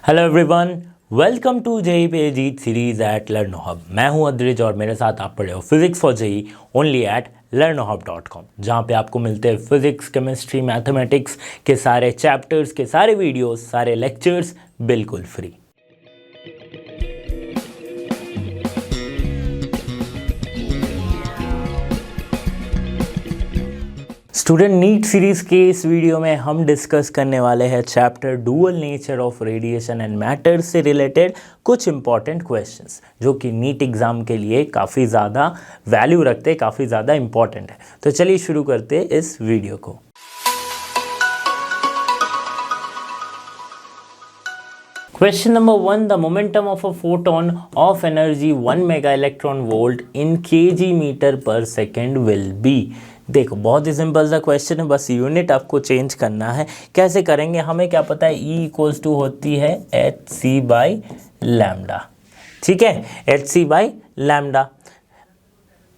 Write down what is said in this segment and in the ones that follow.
Hello everyone, welcome to JEE पे जीत series at Learnohub. मैं हूं अद्रिज और मेरे साथ आप पढ़े हो physics for JEE only at learnohub.com, जहां पे आपको मिलते हैं फिजिक्स, केमिस्ट्री, मैथमेटिक्स के सारे चैप्टर्स के सारे वीडियोस, सारे लेक्चर्स बिल्कुल फ्री। स्टूडेंट नीट सीरीज के इस वीडियो में हम डिस्कस करने वाले हैं chapter dual nature of radiation and matter से रिलेटेड कुछ इंपॉर्टेंट क्वेश्चंस जो कि नीट एग्जाम के लिए काफ़ी ज़्यादा वैल्यू रखते हैं, काफ़ी ज़्यादा इंपॉर्टेंट है। तो चलिए शुरू करते हैं इस वीडियो को। Question number 1, the momentum of a photon of energy 1 mega electron volt in kg meter per second will be। देखो बहुत ही सिंपल सा क्वेश्चन है, बस यूनिट आपको चेंज करना है। कैसे करेंगे, हमें क्या पता है, E इक्वल्स टू होती है एच सी बाई लैम्डा। ठीक है, H C by lambda.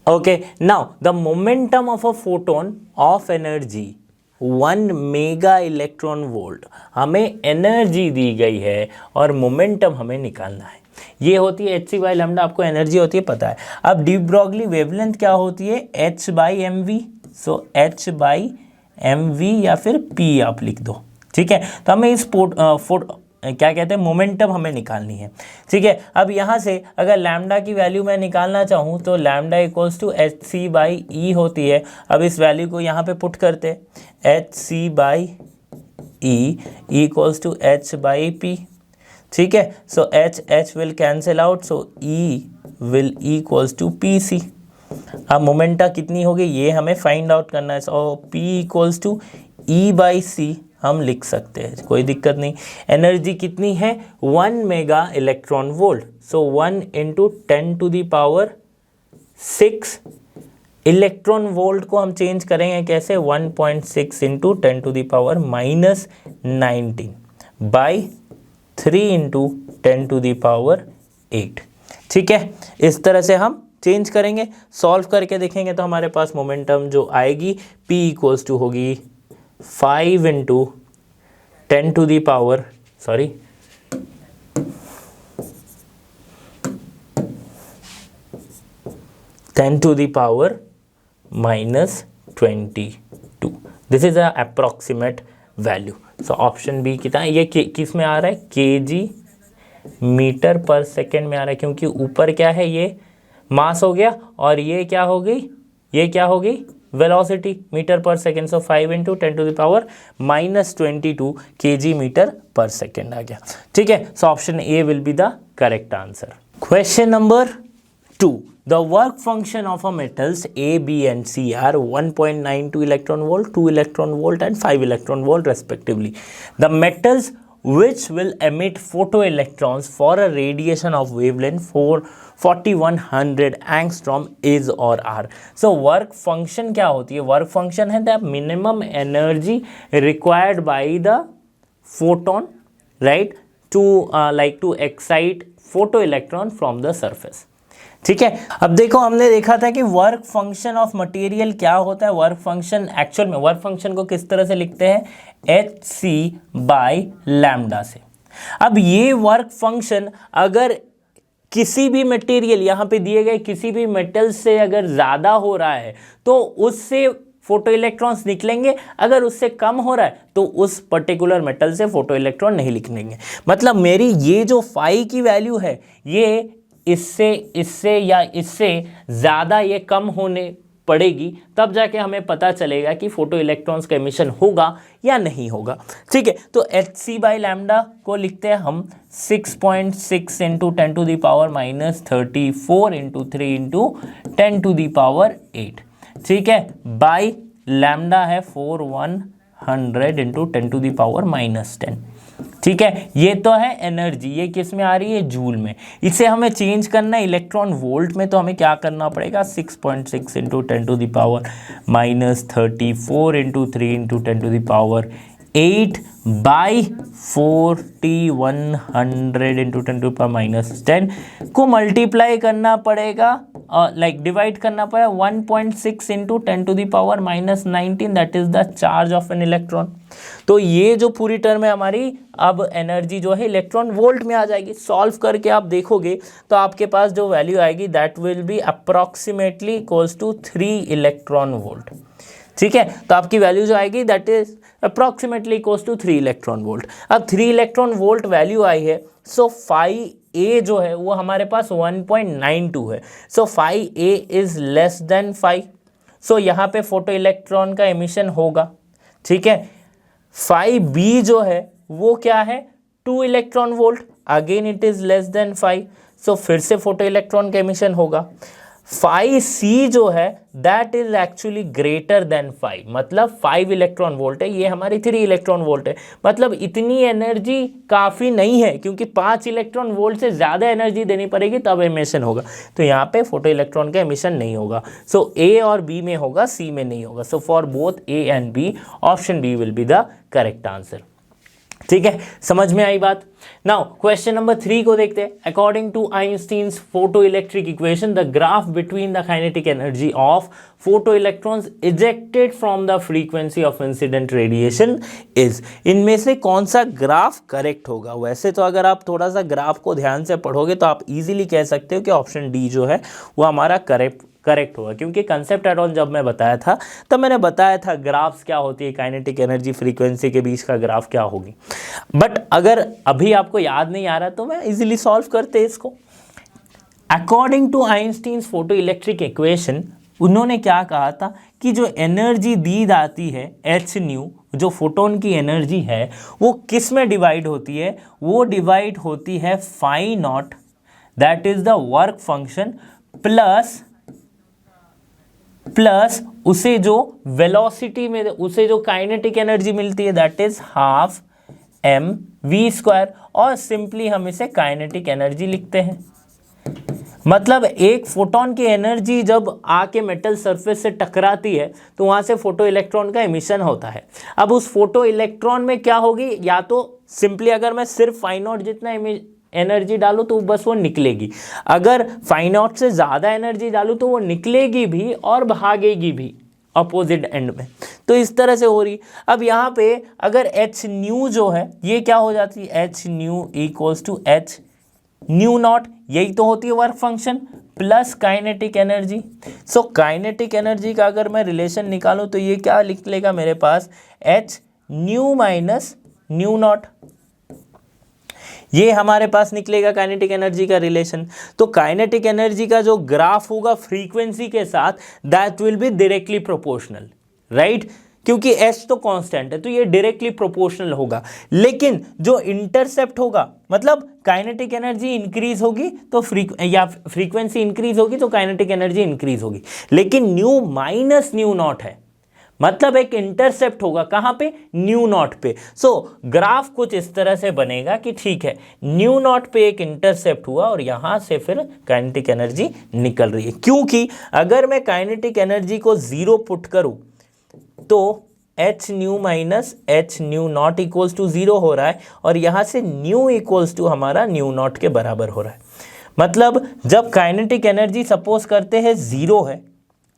Okay, now the momentum of a photon of energy 1 mega electron volt, हमें एनर्जी दी गई है और मोमेंटम हमें निकालना है। ये होती है एच सी बाई लैम्डा, आपको एनर्जी होती है पता है। अब डी ब्रॉगली वेवलेंथ क्या होती है, H by M V. So H by M V या फिर पी आप लिख दो। ठीक है, तो हमें इस क्या कहते हैं, मोमेंटम हमें निकालनी है। ठीक है, अब यहाँ से अगर लैम्डा की वैल्यू मैं निकालना चाहूँ तो lambda equals to H C by E होती है। अब इस वैल्यू को यहाँ पे पुट करते, H C by E equals to H by P. ठीक है, so H H will cancel out, so E will equals to P C. अब मोमेंटा कितनी होगी ये हमें फाइंड आउट करना है। So P equals to E by C हम लिख सकते हैं, कोई दिक्कत नहीं। एनर्जी कितनी है, 1 mega electron volt. So 1 into 10 to the power 6। Electron volt को हम चेंज करेंगे कैसे, 1.6 into 10 to the power minus 19 by 3 into 10 to the power 8। ठीक है, इस तरह से हम चेंज करेंगे। सॉल्व करके देखेंगे तो हमारे पास मोमेंटम जो आएगी P इक्वल्स टू होगी 5 into 10 to the power 10 to the power minus 22। This is a approximate value. So option B कितना है, ये किस में आ रहा है, केजी मीटर पर सेकेंड में आ रहा है, क्योंकि ऊपर क्या है, ये मास हो गया और ये क्या हो गई, ये क्या हो गई, velocity metre per second. So 5 into 10 to the power minus 22 kg metre per second आ गया। ठीक है, so option A will be the correct answer. Question number 2, the work function of a metals A, B and C are 1.92 electron volt, 2 electron volt and 5 electron volt respectively. The metals which will emit photoelectrons for a radiation of wavelength 4100 angstrom is or are. So work function क्या होती है, work function है the minimum energy required by the photon, right, to to excite photoelectron from the surface. ठीक है, अब देखो हमने देखा था कि वर्क फंक्शन ऑफ मटेरियल क्या होता है। वर्क फंक्शन एक्चुअल में वर्क फंक्शन को किस तरह से लिखते हैं, एच सी बाई लैम्डा से। अब ये वर्क फंक्शन अगर किसी भी मटेरियल, यहाँ पे दिए गए किसी भी मेटल से अगर ज़्यादा हो रहा है तो उससे फोटो इलेक्ट्रॉन्स निकलेंगे, अगर उससे कम हो रहा है तो उस पर्टिकुलर मेटल से फोटो इलेक्ट्रॉन नहीं निकलेंगे। मतलब मेरी ये जो फाई की वैल्यू है, ये इससे या इससे ज़्यादा ये कम होने पड़ेगी, तब जाके हमें पता चलेगा कि फोटो इलेक्ट्रॉन्स का एमिशन होगा या नहीं होगा। ठीक है, तो एच सी बाई लैम्डा को लिखते हैं हम 6.6 into 10 to the power minus 34 into 3 into 10 to the power 8। ठीक है, बाई लैम्डा है 4100 into 10 to the power minus 10। ठीक है, ये तो है एनर्जी, ये किस में आ रही है, जूल में। इसे हमें चेंज करना है इलेक्ट्रॉन वोल्ट में, तो हमें क्या करना पड़ेगा, 6.6 into 10 to the power minus 34 into 3 into 10 to the power 8 by 4100 into 10 to the power minus 10 को मल्टीप्लाई करना पड़ेगा लाइक डिवाइड करना पड़ा 1.6 into 10⁻⁻19, that is the charge of an electron. तो ये जो पूरी टर्म है हमारी, अब एनर्जी जो है इलेक्ट्रॉन वोल्ट में आ जाएगी। सॉल्व करके आप देखोगे तो आपके पास जो वैल्यू आएगी that will be approximately equals to 3 electron volt. ठीक है, तो आपकी वैल्यू जो आएगी that is approximately equals to 3 electron volt. अब 3 इलेक्ट्रॉन वोल्ट वैल्यू आई है, सो फाई ए जो है वो हमारे पास 1.92 है। So phi A is less than 5, so यहाँ पे फोटो इलेक्ट्रॉन का एमिशन होगा। ठीक है, फाई बी जो है वो क्या है, 2 electron volt, again it is less than 5, सो फिर से फोटो इलेक्ट्रॉन का एमिशन होगा। फाई सी जो है that is actually greater than 5, मतलब 5 इलेक्ट्रॉन वोल्ट है, ये हमारी 3 इलेक्ट्रॉन वोल्ट है। मतलब इतनी एनर्जी काफ़ी नहीं है, क्योंकि 5 इलेक्ट्रॉन वोल्ट से ज़्यादा एनर्जी देनी पड़ेगी तब एमिशन होगा। तो यहाँ पे फोटो इलेक्ट्रॉन का एमिशन नहीं होगा। सो ए और बी में होगा, सी में नहीं होगा। So for both A and B, option B will be the correct answer. ठीक है, समझ में आई बात। नाउ क्वेश्चन नंबर 3 को देखते हैं। According to Einstein's photoelectric equation, the graph between the kinetic energy of photoelectrons ejected from the frequency of incident radiation is, इनमें से कौन सा ग्राफ करेक्ट होगा? वैसे तो अगर आप थोड़ा सा ग्राफ को ध्यान से पढ़ोगे तो आप इजीली कह सकते हो कि ऑप्शन डी जो है वो हमारा करेक्ट होगा, क्योंकि कंसेप्ट एडॉन जब मैं बताया था तब मैंने बताया था ग्राफ्स क्या होती है, काइनेटिक एनर्जी फ्रीक्वेंसी के बीच का ग्राफ क्या होगी। बट अगर अभी आपको याद नहीं आ रहा तो मैं इजीली सॉल्व करते इसको। According to Einstein's photoelectric equation, उन्होंने क्या कहा था कि जो एनर्जी दी जाती है एच न्यू, जो फोटोन की एनर्जी है वो किस में डिवाइड होती है? वो डिवाइड होती है phi not, that is the work function, plus उसे जो वेलोसिटी में, उसे जो काइनेटिक एनर्जी मिलती है that is half M V square, और सिंपली हम इसे काइनेटिक एनर्जी लिखते हैं। मतलब एक फोटोन की एनर्जी जब आके मेटल सरफेस से टकराती है तो वहां से फोटो इलेक्ट्रॉन का एमिशन होता है। अब उस फोटो इलेक्ट्रॉन में क्या होगी, या तो सिंपली अगर मैं सिर्फ फाई नॉट जितना एनर्जी डालूं तो बस वो निकलेगी, अगर फाई नॉट से ज़्यादा एनर्जी डालूं तो वो निकलेगी भी और भागेगी भी अपोजिट एंड में। तो इस तरह से हो रही। अब यहाँ पे अगर एच न्यू जो है ये क्या हो जाती है, H nu equals to H nu not, यही तो होती है work function, plus kinetic energy. So kinetic energy का अगर मैं रिलेशन निकालूं तो ये क्या निकलेगा मेरे पास, H nu minus nu naught, ये हमारे पास निकलेगा काइनेटिक एनर्जी का रिलेशन। तो काइनेटिक एनर्जी का जो ग्राफ होगा फ्रीक्वेंसी के साथ that will be directly proportional, right, क्योंकि एच तो कांस्टेंट है तो ये डायरेक्टली प्रोपोर्शनल होगा। लेकिन जो इंटरसेप्ट होगा, मतलब काइनेटिक एनर्जी इंक्रीज होगी तो फ्रीक्वेंसी इंक्रीज होगी तो काइनेटिक एनर्जी इंक्रीज होगी, लेकिन न्यू माइनस न्यू नॉट है, मतलब एक इंटरसेप्ट होगा कहां पे, न्यू नॉट पे। सो ग्राफ कुछ इस तरह से बनेगा कि ठीक है न्यू नॉट पे एक इंटरसेप्ट हुआ और यहां से फिर काइनेटिक एनर्जी निकल रही है, क्योंकि अगर मैं काइनेटिक एनर्जी को 0 पुट करूं तो H nu minus H nu not equals to 0 हो रहा है, और यहां से न्यू इक्वल्स टू हमारा न्यू नॉट के बराबर हो रहा है। मतलब जब काइनेटिक एनर्जी सपोज करते हैं 0 है,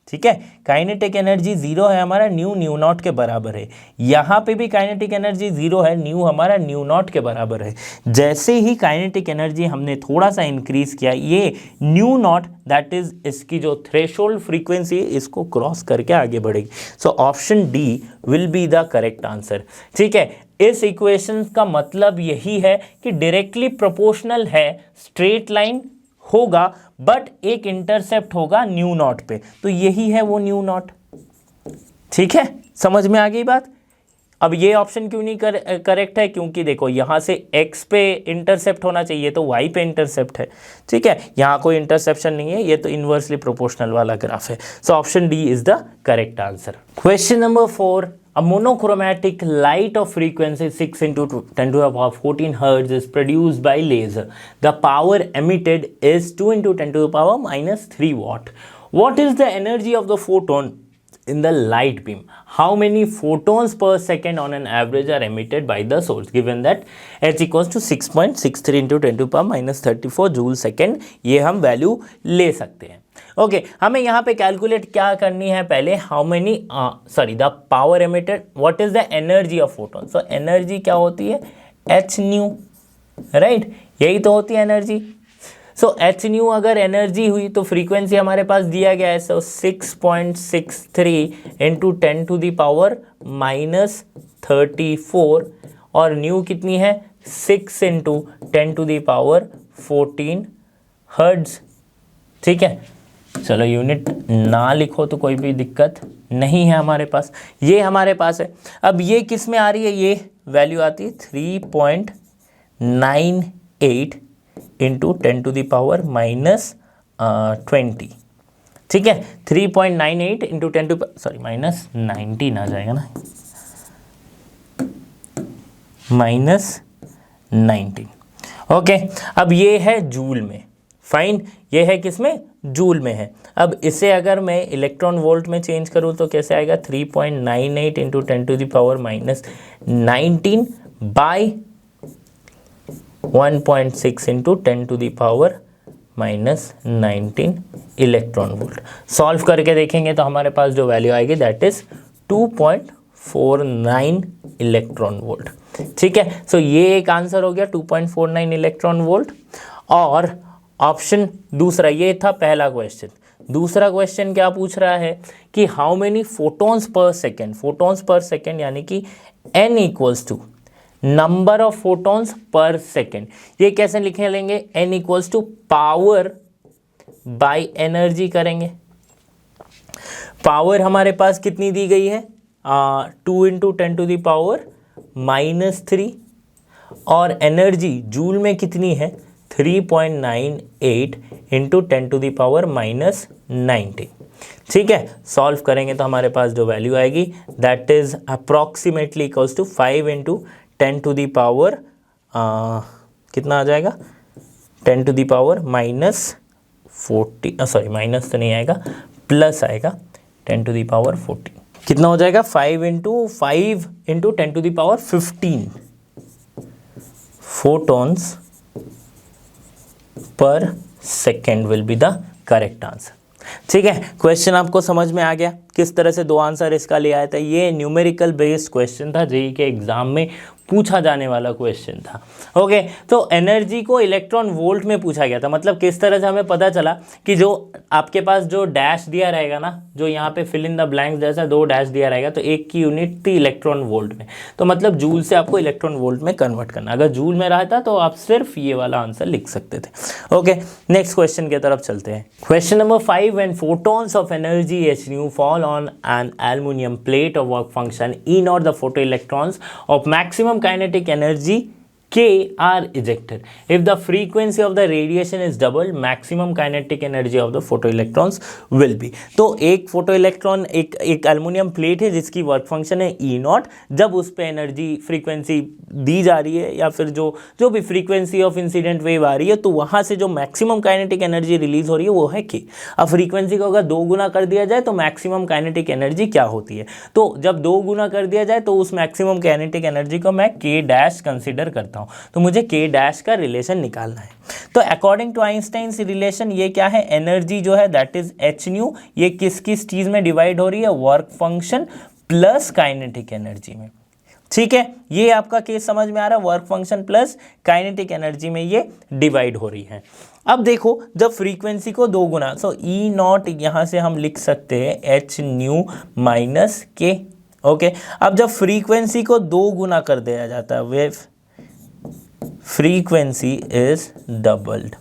ठीक है, काइनेटिक एनर्जी 0 है हमारा, न्यू न्यू नॉट के बराबर है, यहाँ पे भी काइनेटिक एनर्जी 0 है, न्यू हमारा न्यू नॉट के बराबर है। जैसे ही काइनेटिक एनर्जी हमने थोड़ा सा इंक्रीज किया, ये न्यू नॉट दैट इज इसकी जो थ्रेशोल्ड फ्रीक्वेंसी है इसको क्रॉस करके आगे बढ़ेगी। So option D will be the correct answer. ठीक है, इस इक्वेशन का मतलब यही है कि डायरेक्टली प्रोपोर्शनल है, स्ट्रेट लाइन होगा बट एक इंटरसेप्ट होगा न्यू नॉट पे, तो यही है वो न्यू नॉट। ठीक है, समझ में आ गई बात। अब ये ऑप्शन क्यों नहीं करेक्ट है, क्योंकि देखो यहां से x पे इंटरसेप्ट होना चाहिए तो y पे इंटरसेप्ट है। ठीक है, यहां कोई इंटरसेप्शन नहीं है, ये तो इनवर्सली प्रोपोर्शनल वाला ग्राफ है। So option D is the correct answer. Question number 4, a monochromatic light of frequency 6 into 10 to the power 14 hertz is produced by laser. The power emitted is 2 into 10 to the power minus 3 watt. What is the energy of the photon in the light beam? How many photons per second on an average are emitted by the source? Given that h equals to 6.63 into 10 to the power minus 34 joule second, ये हम value ले सकते हैं। Okay हमें यहाँ पे calculate क्या करनी है पहले, how many the power emitted, what is the energy of photon. So energy क्या होती है, एच न्यू, राइट, यही तो होती है एनर्जी। सो एच न्यू अगर एनर्जी हुई तो फ्रीक्वेंसी हमारे पास दिया गया है, so 6.63 into 10 to the power -34, और न्यू कितनी है 6 into 10 to the power 14 hertz. ठीक है, चलो यूनिट ना लिखो तो कोई भी दिक्कत नहीं है हमारे पास, ये हमारे पास है। अब ये किस में आ रही है, ये वैल्यू आती है 3.98 इंटू 10 टू द पावर -20। ठीक है, 3.98 इंटू 10 टू -19 आ जाएगा ना, -19। ओके अब ये है जूल में, फाइन, ये है किसमें, जूल में है। अब इसे अगर मैं इलेक्ट्रॉन वोल्ट में चेंज करूँ तो कैसे आएगा, 3.98 into 10 to the power -19 by 1.6 into 10 to the power -19 electron volt. Solve करके देखेंगे तो हमारे पास जो वैल्यू आएगी दैट इज 2.49 इलेक्ट्रॉन वोल्ट। ठीक है, सो ये एक आंसर हो गया 2.49 इलेक्ट्रॉन वोल्ट। और ऑप्शन दूसरा, ये था पहला क्वेश्चन। दूसरा क्वेश्चन क्या पूछ रहा है कि how many photons per second, photons per second यानी कि n equals to number of photons per second. ये कैसे लिखे लेंगे, n equals to power by energy करेंगे। पावर हमारे पास कितनी दी गई है, 2 इंटू 10 टू द पावर -3, और एनर्जी जूल में कितनी है 3.98 इंटू 10 टू द पावर -19। ठीक है, सॉल्व करेंगे तो हमारे पास जो वैल्यू आएगी that is approximately equals to 5 into 10 to the power कितना आ जाएगा, 10 to the power -40, sorry minus तो नहीं आएगा, प्लस आएगा 10 टू द पावर 40। कितना हो जाएगा, 5 into 10 to the power 15 photons per second will be the correct answer. ठीक है, क्वेश्चन आपको समझ में आ गया किस तरह से दो आंसर इसका ले आया था। ये न्यूमेरिकल बेस्ड क्वेश्चन था, जेईई के एग्जाम में पूछा जाने वाला क्वेश्चन था। ओके, तो एनर्जी को इलेक्ट्रॉन वोल्ट में पूछा गया था। मतलब किस तरह से हमें पता चला कि जो आपके पास जो डैश दिया रहेगा ना, जो यहाँ पे फिल इन द ब्लैंक्स जैसा 2 डैश दिया रहेगा, तो एक की यूनिट थी इलेक्ट्रॉन वोल्ट में, तो मतलब जूल से आपको इलेक्ट्रॉन वोल्ट में कन्वर्ट करना। अगर जूल में रहता तो आप सिर्फ ये वाला आंसर लिख सकते थे। ओके, नेक्स्ट क्वेश्चन की तरफ चलते हैं। Question number 5, when photons of energy h nu fall on an aluminum plate of work function E naught, the photoelectrons of maximum kinetic energy K are ejected. If the frequency of the radiation is doubled, maximum kinetic energy of the photoelectrons will be. तो एक photoelectron, एक aluminium plate है जिसकी work function है E not. जब उस पर energy frequency दी जा रही है या फिर जो भी फ्रीक्वेंसी ऑफ इंसिडेंट वेव आ रही है, तो वहाँ से जो मैक्सिमम काइनेटिक एनर्जी रिलीज हो रही है वो है K। अब फ्रीक्वेंसी को अगर 2 गुना कर दिया जाए तो मैक्सिमम काइनेटिक एनर्जी क्या होती है, तो जब 2 गुना कर दिया जाए तो उस मैक्सिमम काइनेटिक एनर्जी को मैं K डैश कंसिडर करता हूँ। तो मुझे K डैश का रिलेशन निकालना है। तो अकॉर्डिंग टू आइंस्टाइन्स रिलेशन ये क्या है, एनर्जी जो है दैट इज h न्यू, ये किस किस चीज में डिवाइड हो रही है, work function plus kinetic energy में। ठीक है, ये आपका केस समझ में आ रहा है, work function plus kinetic energy में ये डिवाइड हो रही है। अब देखो, जब फ्रीक्वेंसी को 2 गुना, सो ई नॉट यहां से हम लिख सकते हैं h nu minus K। Okay, अब जब फ्रीक्वेंसी को 2 गुना कर दिया जाता है, वेव फ्रीक्वेंसी इज डबल्ड।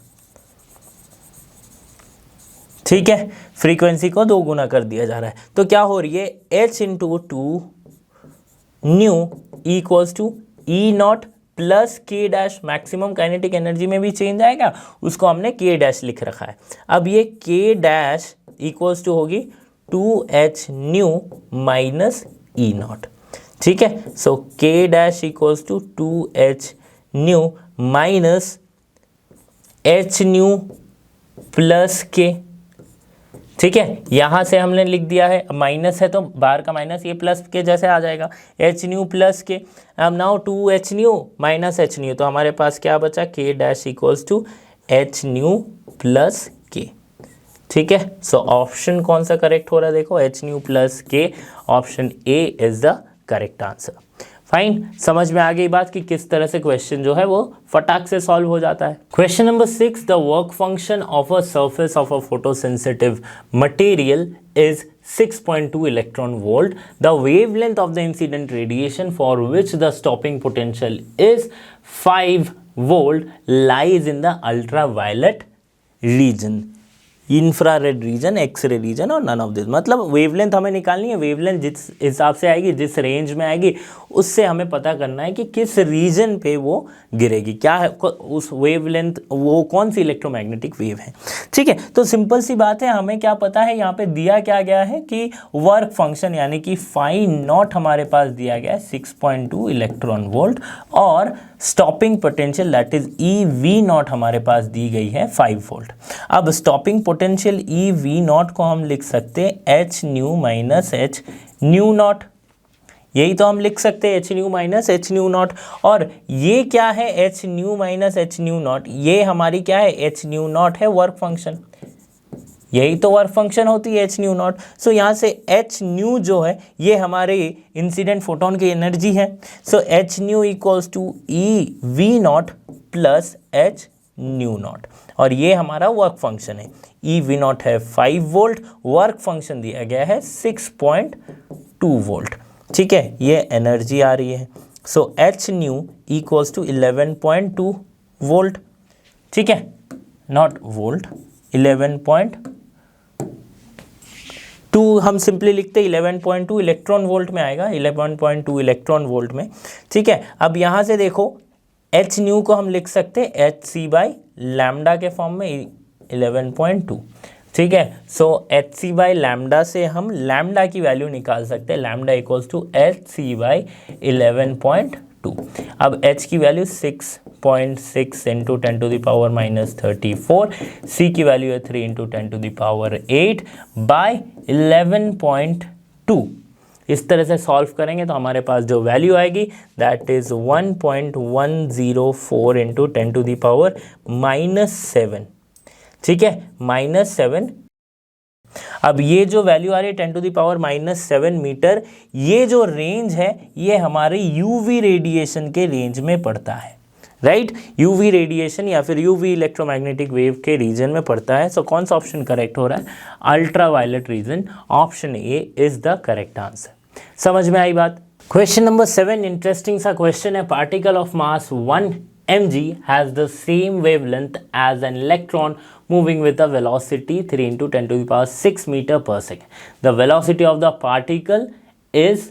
ठीक है, फ्रीक्वेंसी को 2 गुना कर दिया जा रहा है, तो क्या हो रही है, h into 2 nu equals to E not plus K dash. Maximum kinetic energy में भी चेंज आएगा, उसको हमने K डैश लिख रखा है। अब ये K डैश इक्वल्स टू होगी 2h nu minus E not. ठीक है, so K dash equals to 2h nu minus h nu plus K। ठीक है, यहां से हमने लिख दिया है, माइनस है तो बाहर का माइनस, ये प्लस के जैसे आ जाएगा, h न्यू प्लस K। अब now 2h nu minus h nu, तो हमारे पास क्या बचा, K dash equals to h nu plus K। ठीक है, सो ऑप्शन कौन सा करेक्ट हो रहा है, देखो एच न्यू प्लस के, option A is the correct answer. Fine, समझ में आ गई बात कि किस तरह से क्वेश्चन जो है वो फटाक से सॉल्व हो जाता है। Question number 6, the work function of a surface of a photosensitive material is 6.2 electron volt. The wavelength of the incident radiation for which the stopping potential is 5 volt lies in the ultraviolet region, infrared region, X-ray region और none of this. मतलब wavelength हमें निकालनी है, wavelength जिस हिसाब से आएगी, जिस रेंज में आएगी, उससे हमें पता करना है कि किस रीजन पे वो गिरेगी, क्या है उस वेवलेंथ, वो कौन सी इलेक्ट्रोमैग्नेटिक वेव है। ठीक है, तो सिंपल सी बात है, हमें क्या पता है, यहाँ पे दिया क्या गया है कि वर्क फंक्शन यानी कि फाई नॉट हमारे पास दिया गया है 6.2 इलेक्ट्रॉन वोल्ट, और stopping potential that is E V not हमारे पास दी गई है 5 वोल्ट। अब stopping potential E V not को हम लिख सकते हैं H nu minus H nu not, यही तो हम लिख सकते हैं H nu minus H nu not. और ये क्या है, H nu minus H nu naught, ये हमारी क्या है, एच न्यू नॉट है वर्क फंक्शन, यही तो वर्क फंक्शन होती है एच न्यू नॉट। सो यहाँ से एच न्यू जो है ये हमारे इंसिडेंट फोटोन की एनर्जी है। So H nu equals to E V not plus H nu not, और ये हमारा वर्क फंक्शन है। ई वी नॉट है 5 वोल्ट, वर्क फंक्शन दिया गया है 6.2 वोल्ट। ठीक है, ये एनर्जी आ रही है। So H nu equals to 11.2 volt. ठीक है, नॉट वोल्ट, 11.2 हम सिंपली लिखते 11.2 इलेक्ट्रॉन वोल्ट में आएगा, 11.2 इलेक्ट्रॉन वोल्ट में। ठीक है, अब यहाँ से देखो एच न्यू को हम लिख सकते हैं एच सी बाई लैम्डा के फॉर्म में 11.2। ठीक है, so H C by lambda से हम लैम्डा की वैल्यू निकाल सकते हैं, lambda equals to H C by 11.2। अब एच की value 6.6 into 10 to the power minus 34, C की वैल्यू है 3 into 10 to the power 8 by 11.2। इस तरह से सॉल्व करेंगे तो हमारे पास जो वैल्यू आएगी that is 1.104 into 10 to the power minus 7। ठीक है, माइनस 7। अब ये जो वैल्यू आ रही है 10 to the power minus 7 metre, ये जो रेंज है ये हमारे यूवी रेडिएशन के रेंज में पड़ता है, राइट। यूवी रेडिएशन या फिर यूवी इलेक्ट्रोमैग्नेटिक वेव के रीजन में पड़ता है। सो कौन सा ऑप्शन करेक्ट हो रहा है, ultraviolet region, option A is the correct answer. समझ में आई बात। क्वेश्चन नंबर 7 इंटरेस्टिंग सा क्वेश्चन है। Particle of mass 1 mg has the same wavelength as an electron moving with a velocity 3 into 10 to the power 6 meter per second. The velocity of the particle is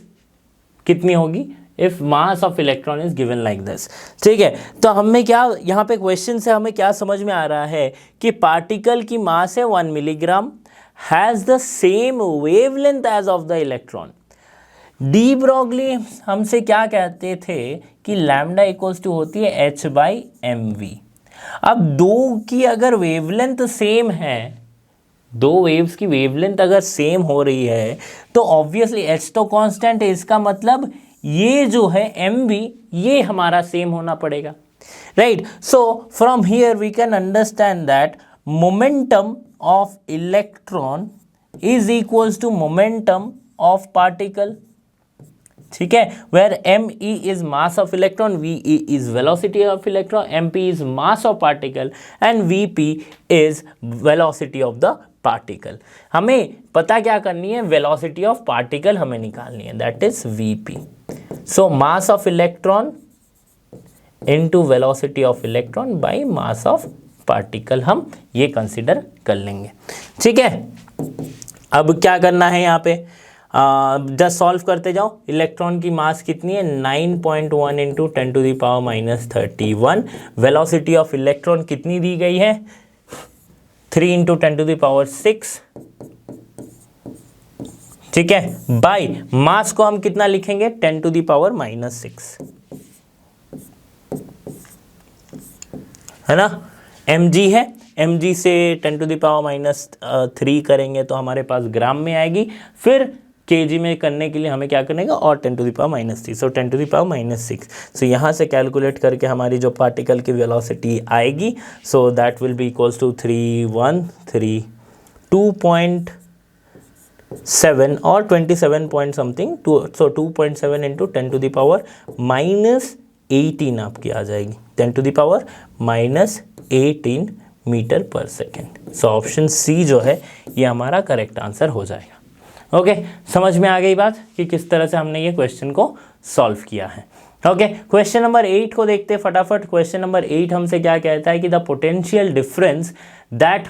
कितनी होगी if mass of electron is given like this। ठीक है, तो हमें क्या यहाँ पे question से हमें क्या समझ में आ रहा है कि पार्टिकल की मास है 1 milligram, has the same wavelength as of the electron. De Broglie हमसे क्या कहते थे कि लैम्डा इक्वल्स टू होती है एच बाई एम वी। अब दो की अगर वेवलेंथ सेम है, दो वेव्स की वेवलेंथ अगर सेम हो रही है तो ऑब्वियसली एच तो कांस्टेंट है, इसका मतलब ये जो है एम वी ये हमारा सेम होना पड़ेगा, right. So from here we can understand that momentum of electron is equals to momentum of particle. ठीक है, where M E is mass of electron, V E is velocity of electron, M P is mass of particle and V P is velocity of the particle. हमें पता क्या करनी है, velocity of particle हमें निकालनी है, that is V P. So mass of electron into velocity of electron by mass of particle, हम ये कंसिडर कर लेंगे। ठीक है, अब क्या करना है यहाँ पे, जस्ट सॉल्व करते जाओ। इलेक्ट्रॉन की मास कितनी है 9.1 into 10 to the power minus 31। Velocity of electron कितनी दी गई है 3 इंटू 10 टू द पावर 6। ठीक है, बाय मास को हम कितना लिखेंगे 10 टू द पावर माइनस 6, है ना। mg है, mg से 10 टू द पावर माइनस 3 करेंगे तो हमारे पास ग्राम में आएगी, फिर kg में करने के लिए हमें क्या करने का और 10 to the power minus 3, so 10 to the power minus 6। So यहाँ से कैलकुलेट करके हमारी जो पार्टिकल की वेलोसिटी आएगी, so that will be equals to 3132 2.7 और 27 point something, so 2.7 into 10 to the power minus 18 आपकी आ जाएगी, 10 to the power minus 18 metre per second. So option C जो है ये हमारा करेक्ट आंसर हो जाएगा। ओके, समझ में आ गई बात कि किस तरह से हमने ये क्वेश्चन को सॉल्व किया है। ओके, क्वेश्चन नंबर 8 को देखते हैं फटाफट। क्वेश्चन नंबर 8 हमसे क्या कहता है कि the potential difference that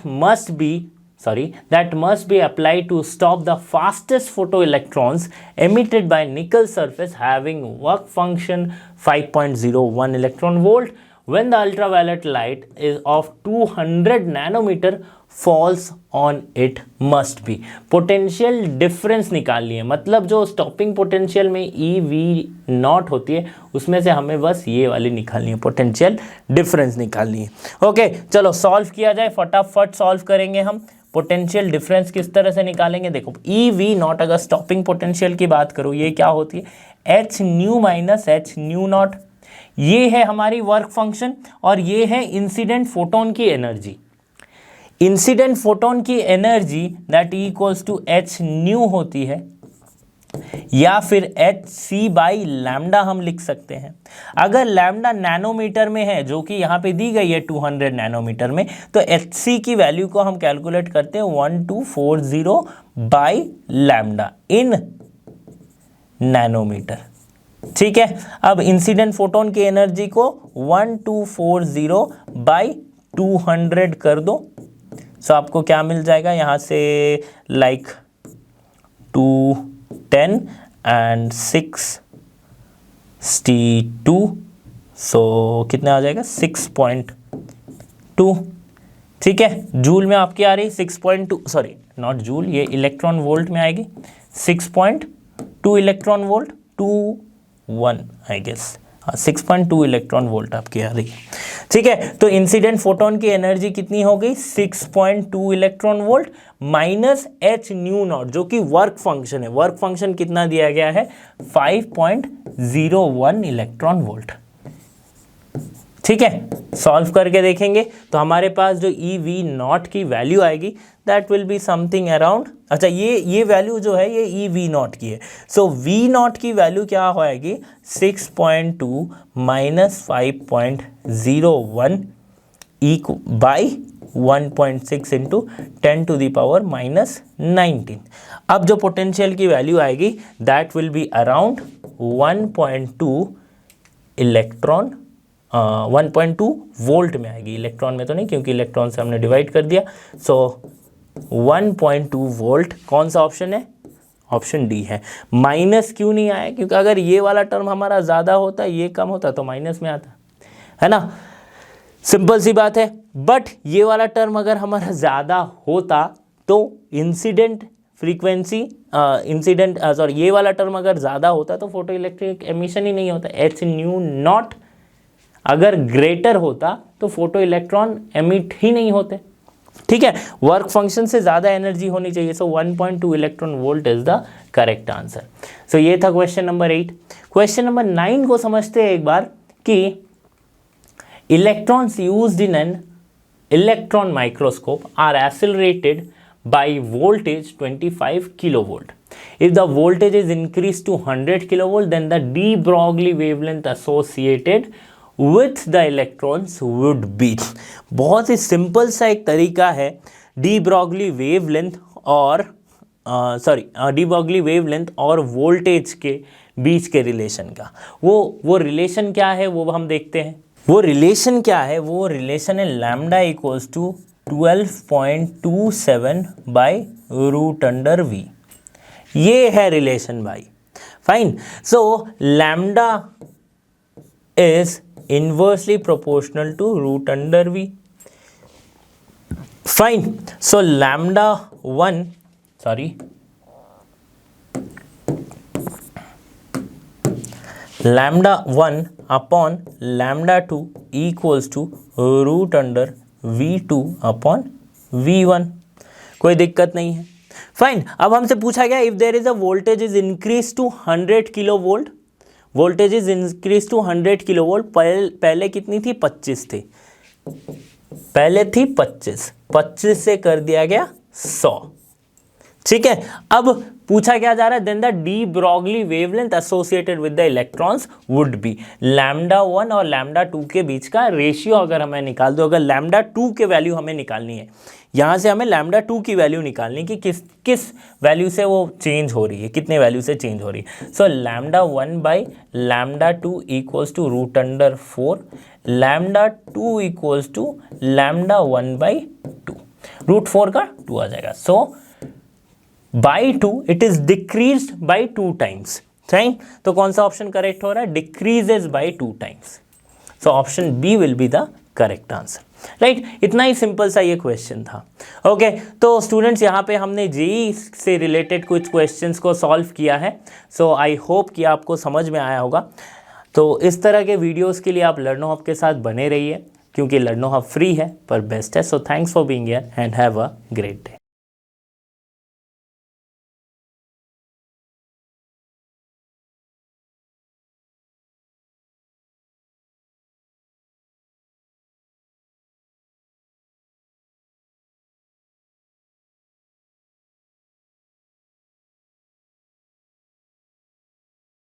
must be applied to stop the fastest photoelectrons emitted by nickel surface having work function 5.01 electron volt when the ultraviolet light is of 200 nanometer falls on it must be। Potential difference निकालनी है, मतलब जो stopping potential में EV0 होती है उसमें से हमें बस ये वाली निकालनी है, पोटेंशियल डिफरेंस निकालनी है। ओके, चलो सॉल्व किया जाए, फटाफट सॉल्व करेंगे हम। पोटेंशियल डिफरेंस किस तरह से निकालेंगे, देखो EV0 अगर स्टॉपिंग पोटेंशियल की बात करूँ ये क्या होती है, H nu minus H nu naught, ये है हमारी वर्क फंक्शन और ये है इंसिडेंट फोटोन की एनर्जी। इंसिडेंट फोटोन की energy that equals to H nu होती है या फिर HC बाई लैम्डा हम लिख सकते हैं। अगर लैम्डा नैनोमीटर में है जो कि यहाँ पे दी गई है 200 नैनोमीटर में, तो HC की वैल्यू को हम कैलकुलेट करते हैं 1240 बाई लैम्डा इन नैनोमीटर। ठीक है, अब इंसिडेंट फोटोन की एनर्जी को 1240 बाई 200 कर दो, सो आपको क्या मिल जाएगा यहाँ से, लाइक 210 एंड 62, सो कितना आ जाएगा 6.2। ठीक है, जूल में आपकी आ रही 6.2, सॉरी नॉट जूल, ये इलेक्ट्रॉन वोल्ट में आएगी 6.2 electron volt, 21 I guess, 6.2 electron volt आपकी आ रही है। ठीक है, तो इंसिडेंट फोटोन की एनर्जी कितनी हो गई 6.2 electron volt minus H nu not जो कि वर्क फंक्शन है। वर्क फंक्शन कितना दिया गया है 5.01 इलेक्ट्रॉन वोल्ट। ठीक है, सॉल्व करके देखेंगे तो हमारे पास जो EV0 की वैल्यू आएगी that will be something around, अच्छा ये वैल्यू जो है ये EV0 की है, सो V0 की वैल्यू क्या होएगी 6.2 minus 5.01 by 1.6 into 10 to the power minus 19। अब जो पोटेंशियल की वैल्यू आएगी that will be around 1.2 electron 1.2 volt में आएगी, इलेक्ट्रॉन में तो नहीं क्योंकि इलेक्ट्रॉन से हमने डिवाइड कर दिया। सो 1.2 वोल्ट कौन सा ऑप्शन है, ऑप्शन डी है। माइनस क्यों नहीं आया, क्योंकि अगर ये वाला टर्म हमारा ज़्यादा होता, ये कम होता तो माइनस में आता, है ना, सिंपल सी बात है। बट ये वाला टर्म अगर हमारा ज़्यादा होता तो इंसिडेंट फ्रीक्वेंसी ये वाला टर्म अगर ज़्यादा होता तो फोटो इलेक्ट्रिक एमिशन ही नहीं होता। H न्यू नॉट अगर ग्रेटर होता तो फोटो इलेक्ट्रॉन एमिट ही नहीं होते। ठीक है, वर्क फंक्शन से ज़्यादा एनर्जी होनी चाहिए, so 1.2 electron volt is the correct answer. So ये था क्वेश्चन नंबर 8। क्वेश्चन नंबर 9 को समझते हैं एक बार कि electrons used in an electron microscope are accelerated by voltage 25 kilovolt. If the voltage is increased to 100 kilovolt, then the de Broglie wavelength associated with the electrons would be। बहुत ही simple सा एक तरीका है de Broglie wavelength और de Broglie wavelength और voltage के बीच के relation का। वो रिलेशन क्या है वो हम देखते हैं। वो रिलेशन क्या है, वो रिलेशन है lambda equals to 12.27 by root under V, ये है रिलेशन भाई। Fine, so lambda is inversely proportional to root under V. Fine, so lambda 1 upon lambda 2 equals to root under V2 upon V1, कोई दिक्कत नहीं है। Fine, अब हमसे पूछा गया if there is a voltage is increase to 100 kilo volt, voltage is increase to 100 kilo volt, पहले कितनी थी 25 थी, पहले थी 25 से कर दिया गया 100। ठीक है, अब पूछा क्या जा रहा है, then the de Broglie wavelength associated with the electrons would be. λ1 और λ2 के बीच का रेशियो अगर हमें निकाल दो, अगर λ2 के वैल्यू हमें निकालनी है, यहाँ से हमें λ2 की वैल्यू निकालनी कि किस वैल्यू से वो चेंज हो रही है, कितने वैल्यू से चेंज हो रही है। So λ1 by λ2 equals to √4, λ2 equals to λ1 by 2, √4 का 2 आ जाएगा। So by 2 it is decreased by 2 times, right. तो कौन सा ऑप्शन करेक्ट हो रहा है, decreases by 2 times. So option B will be the correct answer, right. इतना ही सिंपल सा ये क्वेश्चन था। ओके तो स्टूडेंट्स यहाँ पे हमने जेईई से रिलेटेड कुछ क्वेश्चंस को सॉल्व किया है। सो आई होप कि आपको समझ में आया होगा। तो इस तरह के वीडियोस के लिए आप लर्नो हब के साथ बने रहिए, क्योंकि लर्नो हब फ्री है पर बेस्ट है। So thanks for being here and have a great day.